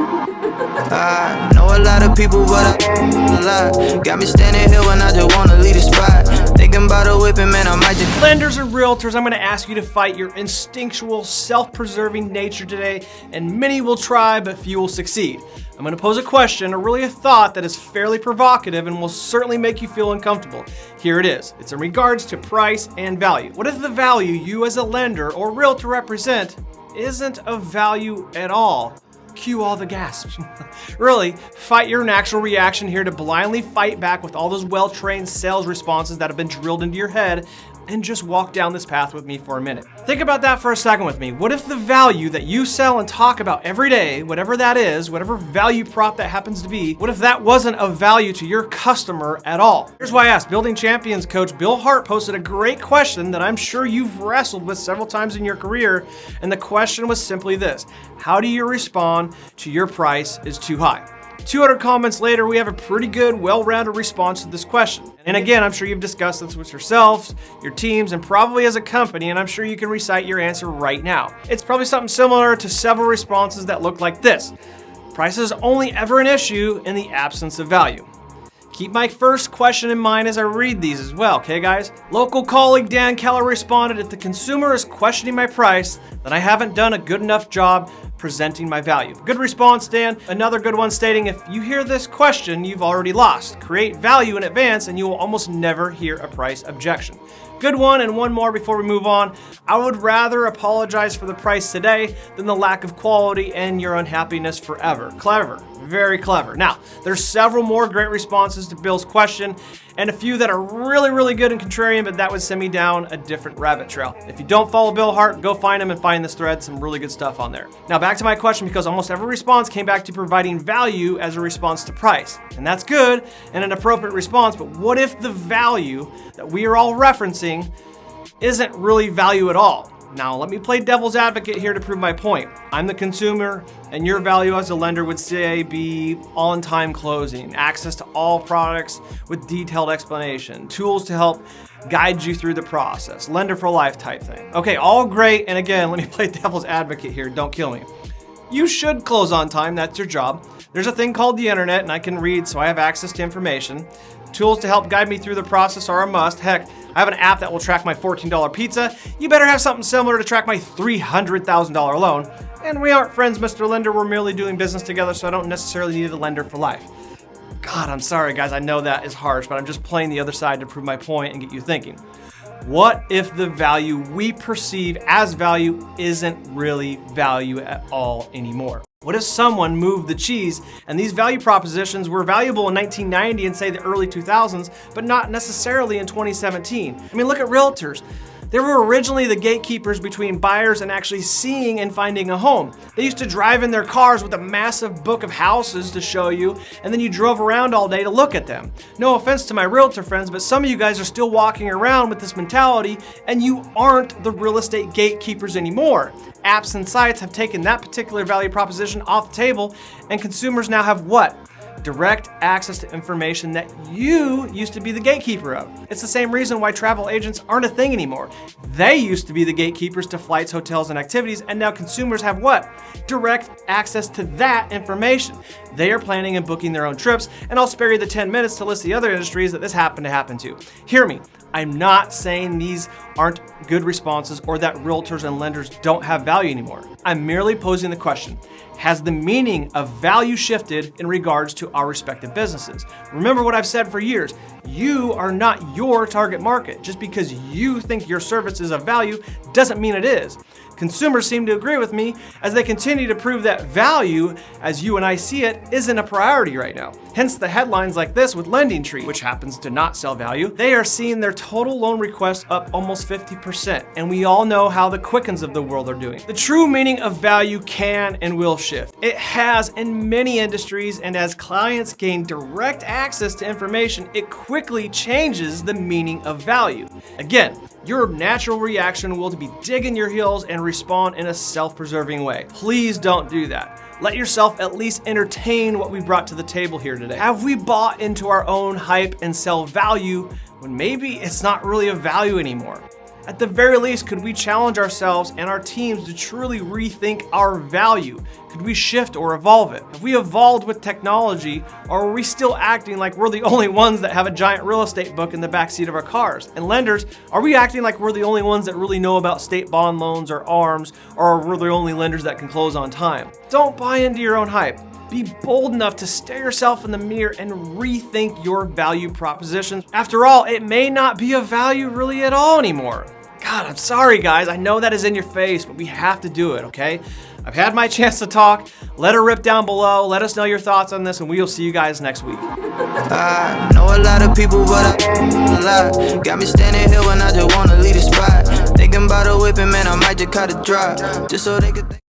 I know a lot of people, but I a lot. Got me standing here when I just wanna leave the spot. Thinking about a whipping, man, I might just... Lenders and realtors, I'm gonna ask you to fight your instinctual, self-preserving nature today, and many will try, but few will succeed. I'm gonna pose a question, or really a thought, that is fairly provocative and will certainly make you feel uncomfortable. Here it is. It's in regards to price and value. What if the value you as a lender or realtor represent isn't of value at all? Cue all the gasps. Really, fight your natural reaction here to blindly fight back with all those well-trained sales responses that have been drilled into your head, and just walk down this path with me for a minute. Think about that for a second with me. What if the value that you sell and talk about every day, whatever that is, whatever value prop that happens to be, what if that wasn't of value to your customer at all? Here's why I asked. Building Champions coach Bill Hart posted a great question that I'm sure you've wrestled with several times in your career, and the question was simply this: how do you respond to your price is too high? 200 comments later, we have a pretty good, well-rounded response to this question. And again, I'm sure you've discussed this with yourselves, your teams, and probably as a company, and I'm sure you can recite your answer right now. It's probably something similar to several responses that look like this: price is only ever an issue in the absence of value. Keep my first question in mind as I read these as well, okay guys? Local colleague Dan Keller responded, if the consumer is questioning my price, then I haven't done a good enough job presenting my value. Good response, Dan. Another good one stating, if you hear this question, you've already lost. Create value in advance and you will almost never hear a price objection. Good one, and one more before we move on. I would rather apologize for the price today than the lack of quality and your unhappiness forever. Clever, very clever. Now, there's several more great responses to Bill's question, and a few that are really, really good and contrarian, but that would send me down a different rabbit trail. If you don't follow Bill Hart, go find him and find this thread, some really good stuff on there. Now back to my question, because almost every response came back to providing value as a response to price. And that's good and an appropriate response, but what if the value that we are all referencing isn't really value at all? Now, let me play devil's advocate here to prove my point. I'm the consumer, and your value as a lender would say be on-time closing, access to all products with detailed explanation, tools to help guide you through the process, lender for life type thing. Okay, all great, and again, let me play devil's advocate here, don't kill me. You should close on time, that's your job. There's a thing called the internet, and I can read, so I have access to information. Tools to help guide me through the process are a must. Heck, I have an app that will track my $14 pizza. You better have something similar to track my $300,000 loan. And we aren't friends, Mr. Lender. We're merely doing business together, so I don't necessarily need a lender for life. God, I'm sorry, guys. I know that is harsh, but I'm just playing the other side to prove my point and get you thinking. What if the value we perceive as value isn't really value at all anymore? What if someone moved the cheese and these value propositions were valuable in 1990 and say the early 2000s, but not necessarily in 2017? I mean, look at realtors. They were originally the gatekeepers between buyers and actually seeing and finding a home. They used to drive in their cars with a massive book of houses to show you, and then you drove around all day to look at them. No offense to my realtor friends, but some of you guys are still walking around with this mentality, and you aren't the real estate gatekeepers anymore. Apps and sites have taken that particular value proposition off the table, and consumers now have what? Direct access to information that you used to be the gatekeeper of. It's the same reason why travel agents aren't a thing anymore. They used to be the gatekeepers to flights, hotels, and activities, and now consumers have what? Direct access to that information. They are planning and booking their own trips, and I'll spare you the 10 minutes to list the other industries that this happened to happen to. Hear me. I'm not saying these aren't good responses or that realtors and lenders don't have value anymore. I'm merely posing the question: has the meaning of value shifted in regards to our respective businesses? Remember what I've said for years. You are not your target market. Just because you think your service is of value doesn't mean it is. Consumers seem to agree with me as they continue to prove that value, as you and I see it, isn't a priority right now. Hence the headlines like this with LendingTree, which happens to not sell value. They are seeing their total loan requests up almost 50%, and we all know how the Quickens of the world are doing. The true meaning of value can and will shift. It has in many industries, and as clients gain direct access to information, it quickly changes the meaning of value. Again, your natural reaction will be digging your heels and respond in a self-preserving way. Please don't do that. Let yourself at least entertain what we brought to the table here today. Have we bought into our own hype and sell value when maybe it's not really a value anymore? At the very least, could we challenge ourselves and our teams to truly rethink our value? Could Could we shift or evolve it? Have we evolved with technology, or are we still acting like we're the only ones that have a giant real estate book in the backseat of our cars? And lenders, are we acting like we're the only ones that really know about state bond loans or ARMs, or are we the only lenders that can close on time? Don't buy into your own hype. Be bold enough to stare yourself in the mirror and rethink your value propositions. After all, it may not be a value really at all anymore. God, I'm sorry guys, I know that is in your face, but we have to do it, okay? I've had my chance to talk. Let her rip down below. Let us know your thoughts on this, and we'll see you guys next week. I know a lot of people, but I lie. Got me standing here when I just wanna leave the spot. Thinking about a whipping, man, I might just cut a drop. Just so they could